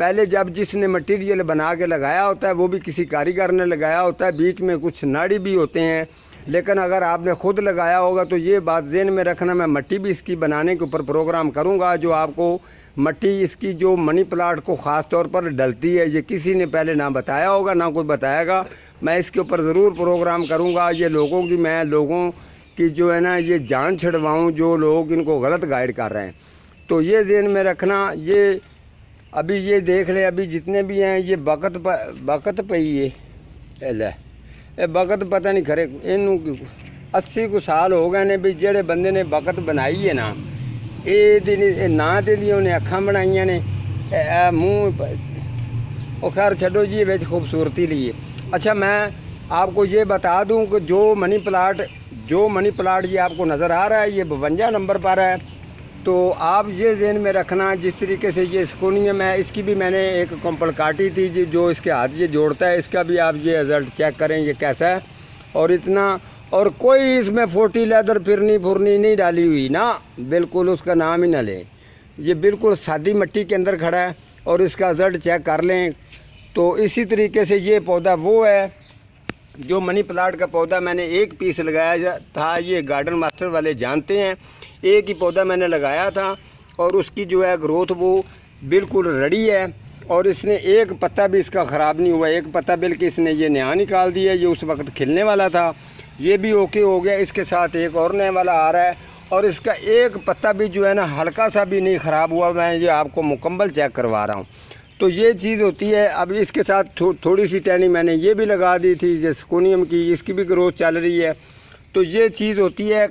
پہلے جب جس نے مٹیریل بنا کے لگایا ہوتا ہے وہ بھی کسی کاریگر نے لگایا ہوتا ہے، بیچ میں کچھ ناڑی بھی ہوتے ہیں، لیکن اگر آپ نے خود لگایا ہوگا تو یہ بات ذہن میں رکھنا، میں مٹی بھی اس کی بنانے کے اوپر پروگرام کروں گا، جو آپ کو مٹی اس کی جو منی پلانٹ کو خاص طور پر ڈلتی ہے، یہ کسی نے پہلے نہ بتایا ہوگا نہ کوئی بتائے گا، میں اس کے اوپر ضرور پروگرام کروں گا۔ یہ لوگوں کی جو ہے نا یہ جان چھڑواؤں جو لوگ ان کو غلط گائیڈ کر رہے ہیں، تو یہ ذہن میں رکھنا۔ یہ ابھی یہ دیکھ لیں، ابھی جتنے بھی ہیں یہ بقت پہ ہی ہے، بقت پتہ نہیں کھرے انہوں 80 کو سال ہو گئے نے بھی جڑے بندے نے بقت بنائی ہے نا، یہ نہ دی انہیں اکھاں بنائیاں نے منہ، وہ خیر چھڈو جی وچ خوبصورتی لیے۔ اچھا میں آپ کو یہ بتا دوں کہ جو منی پلاٹ یہ آپ کو نظر آ رہا ہے یہ 52 نمبر پر ہے، تو آپ یہ ذہن میں رکھنا جس طریقے سے یہ اسکونیم ہے، اس کی بھی میں نے ایک کمپل کاٹی تھی جی، جو اس کے ہاتھ یہ جوڑتا ہے، اس کا بھی آپ یہ رزلٹ چیک کریں یہ کیسا ہے، اور اتنا، اور کوئی اس میں 40 لیدر پھرنی نہیں ڈالی ہوئی نا، بالکل اس کا نام ہی نہ لیں، یہ بالکل سادی مٹی کے اندر کھڑا ہے، اور اس کا رزلٹ چیک کر لیں۔ تو اسی طریقے سے یہ پودا وہ ہے جو منی پلاٹ کا پودا میں نے ایک پیس لگایا تھا، یہ گارڈن ماسٹر والے جانتے ہیں، ایک ہی پودا میں نے لگایا تھا، اور اس کی جو ہے گروتھ وہ بالکل رڑی ہے، اور اس نے ایک پتا بھی اس کا خراب نہیں ہوا، ایک پتا بلکہ اس نے یہ نیا نکال دیا، یہ اس وقت کھلنے والا تھا، یہ بھی اوکے ہو گیا، اس کے ساتھ ایک اور نئے والا آ رہا ہے، اور اس کا ایک پتا بھی جو ہے نا ہلکا سا بھی نہیں خراب ہوا، میں یہ آپ کو مکمل چیک کروا رہا ہوں۔ تو یہ چیز ہوتی ہے۔ اب اس کے ساتھ تھوڑی سی ٹہنی میں نے یہ بھی لگا دی تھی یہ اسکونیم کی، اس کی بھی گروتھ چل رہی ہے۔ تو یہ چیز ہوتی ہے،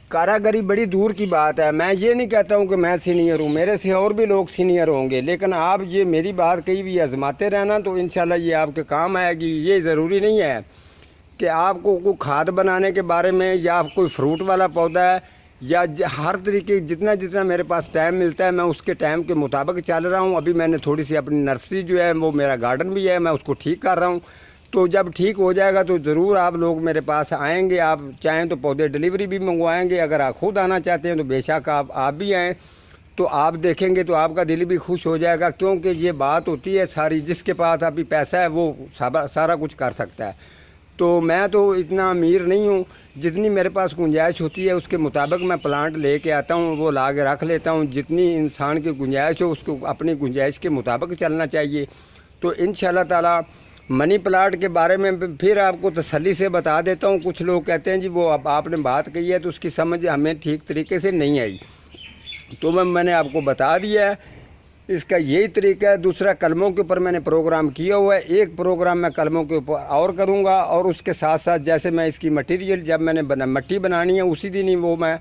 کاراگری بڑی دور کی بات ہے۔ میں یہ نہیں کہتا ہوں کہ میں سینئر ہوں، میرے سے اور بھی لوگ سینئر ہوں گے، لیکن آپ یہ میری بات کہی بھی آزماتے رہنا تو انشاءاللہ یہ آپ کے کام آئے گی۔ یہ ضروری نہیں ہے کہ آپ کو کوئی کھاد بنانے کے بارے میں یا کوئی فروٹ والا پودا ہے یا ہر طریقے جتنا میرے پاس ٹائم ملتا ہے میں اس کے ٹائم کے مطابق چل رہا ہوں۔ ابھی میں نے تھوڑی سی اپنی نرسری جو ہے وہ میرا گارڈن بھی ہے، میں اس کو ٹھیک کر رہا ہوں، تو جب ٹھیک ہو جائے گا تو ضرور آپ لوگ میرے پاس آئیں گے۔ آپ چاہیں تو پودے ڈیلیوری بھی منگوائیں گے، اگر آپ خود آنا چاہتے ہیں تو بے شک آپ بھی آئیں، تو آپ دیکھیں گے تو آپ کا دل بھی خوش ہو جائے گا، کیونکہ یہ بات ہوتی ہے ساری، جس کے پاس ابھی پیسہ ہے وہ سارا کچھ کر سکتا ہے۔ تو میں تو اتنا امیر نہیں ہوں، جتنی میرے پاس گنجائش ہوتی ہے اس کے مطابق میں پلانٹ لے کے آتا ہوں، وہ لا کے رکھ لیتا ہوں۔ جتنی انسان کی گنجائش ہو اس کو اپنی گنجائش کے مطابق چلنا چاہیے۔ تو انشاءاللہ تعالی منی پلاٹ کے بارے میں پھر آپ کو تسلی سے بتا دیتا ہوں۔ کچھ لوگ کہتے ہیں جی وہ اب آپ نے بات کہی ہے تو اس کی سمجھ ہمیں ٹھیک طریقے سے نہیں آئی، تو میں نے آپ کو بتا دیا ہے اس کا یہی طریقہ ہے۔ دوسرا کلموں کے اوپر میں نے پروگرام کیا ہوا ہے، ایک پروگرام میں کلموں کے اوپر اور کروں گا، اور اس کے ساتھ ساتھ جیسے میں اس کی مٹیریل جب میں نے مٹی بنانی ہے اسی دن ہی وہ میں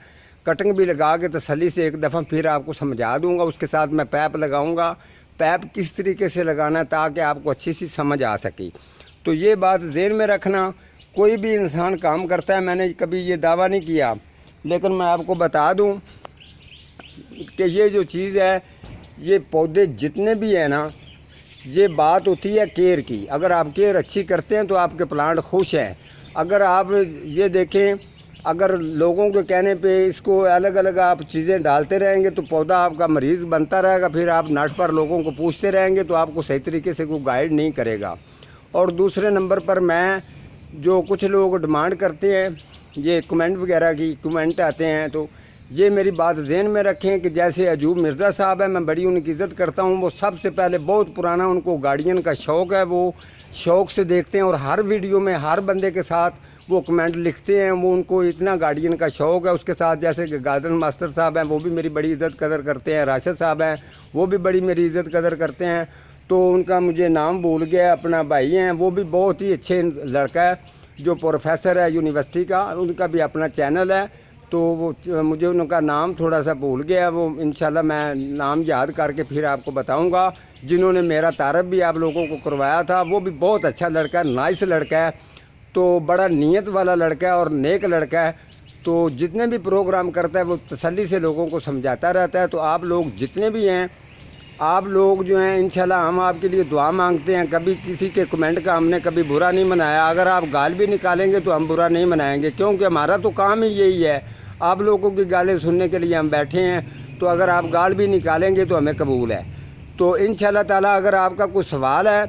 کٹنگ بھی لگا کے تسلی سے ایک دفعہ پھر آپ کو سمجھا دوں گا۔ اس کے ساتھ میں پیپ لگاؤں گا، پیپ کس طریقے سے لگانا ہے تاکہ آپ کو اچھی سی سمجھ آ سکے۔ تو یہ بات ذہن میں رکھنا، کوئی بھی انسان کام کرتا ہے، میں نے کبھی یہ دعویٰ نہیں کیا، لیکن میں آپ کو بتا دوں کہ یہ جو چیز ہے، یہ پودے جتنے بھی ہیں نا، یہ بات ہوتی ہے کیئر کی۔ اگر آپ کیئر اچھی کرتے ہیں تو آپ کے پلانٹ خوش ہیں۔ اگر آپ یہ دیکھیں، اگر لوگوں کے کہنے پہ اس کو الگ الگ آپ چیزیں ڈالتے رہیں گے تو پودا آپ کا مریض بنتا رہے گا، پھر آپ نٹ پر لوگوں کو پوچھتے رہیں گے تو آپ کو صحیح طریقے سے کوئی گائیڈ نہیں کرے گا۔ اور دوسرے نمبر پر میں جو کچھ لوگ ڈیمانڈ کرتے ہیں، یہ کمنٹ وغیرہ کی کمنٹ آتے ہیں، تو یہ میری بات ذہن میں رکھیں کہ جیسے ایوب مرزا صاحب ہیں، میں بڑی ان کی عزت کرتا ہوں، وہ سب سے پہلے بہت پرانا ان کو گارڈین کا شوق ہے، وہ شوق سے دیکھتے ہیں اور ہر ویڈیو میں ہر بندے کے ساتھ وہ کمنٹ لکھتے ہیں، وہ ان کو اتنا گارڈین کا شوق ہے۔ اس کے ساتھ جیسے کہ گارڈن ماسٹر صاحب ہیں وہ بھی میری بڑی عزت قدر کرتے ہیں، راشد صاحب ہیں وہ بھی بڑی میری عزت قدر کرتے ہیں، تو ان کا مجھے نام بھول گیا، اپنا بھائی ہیں، وہ بھی بہت ہی اچھے لڑکا ہے جو پروفیسر ہے یونیورسٹی کا، ان کا بھی اپنا چینل ہے، تو وہ مجھے ان کا نام تھوڑا سا بھول گیا، وہ انشاءاللہ میں نام یاد کر کے پھر آپ کو بتاؤں گا، جنہوں نے میرا تعارف بھی آپ لوگوں کو کروایا تھا، وہ بھی بہت اچھا لڑکا ہے، نائس لڑکا ہے، تو بڑا نیت والا لڑکا ہے اور نیک لڑکا ہے، تو جتنے بھی پروگرام کرتا ہے وہ تسلی سے لوگوں کو سمجھاتا رہتا ہے۔ تو آپ لوگ جتنے بھی ہیں، آپ لوگ جو ہیں انشاءاللہ ہم آپ کے لیے دعا مانگتے ہیں، کبھی کسی کے کمنٹ کا ہم نے کبھی برا نہیں منایا، اگر آپ گال بھی نکالیں گے تو ہم برا نہیں منائیں گے، کیونکہ ہمارا تو کام ہی یہی ہے، آپ لوگوں کی گالیں سننے کے لیے ہم بیٹھے ہیں، تو اگر آپ گال بھی نکالیں گے تو ہمیں قبول ہے۔ تو انشاءاللہ تعالی اگر آپ کا کوئی سوال ہے،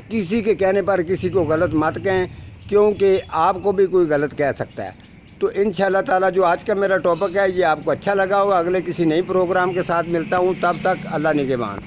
کسی کے کہنے پر کسی کو غلط مت کہیں، کیونکہ آپ کو بھی کوئی غلط کہہ سکتا ہے۔ تو انشاءاللہ تعالی جو آج کا میرا ٹاپک ہے یہ آپ کو اچھا لگا ہوگا۔ اگلے کسی نئی پروگرام کے ساتھ ملتا ہوں، تب تک اللہ نگہبان۔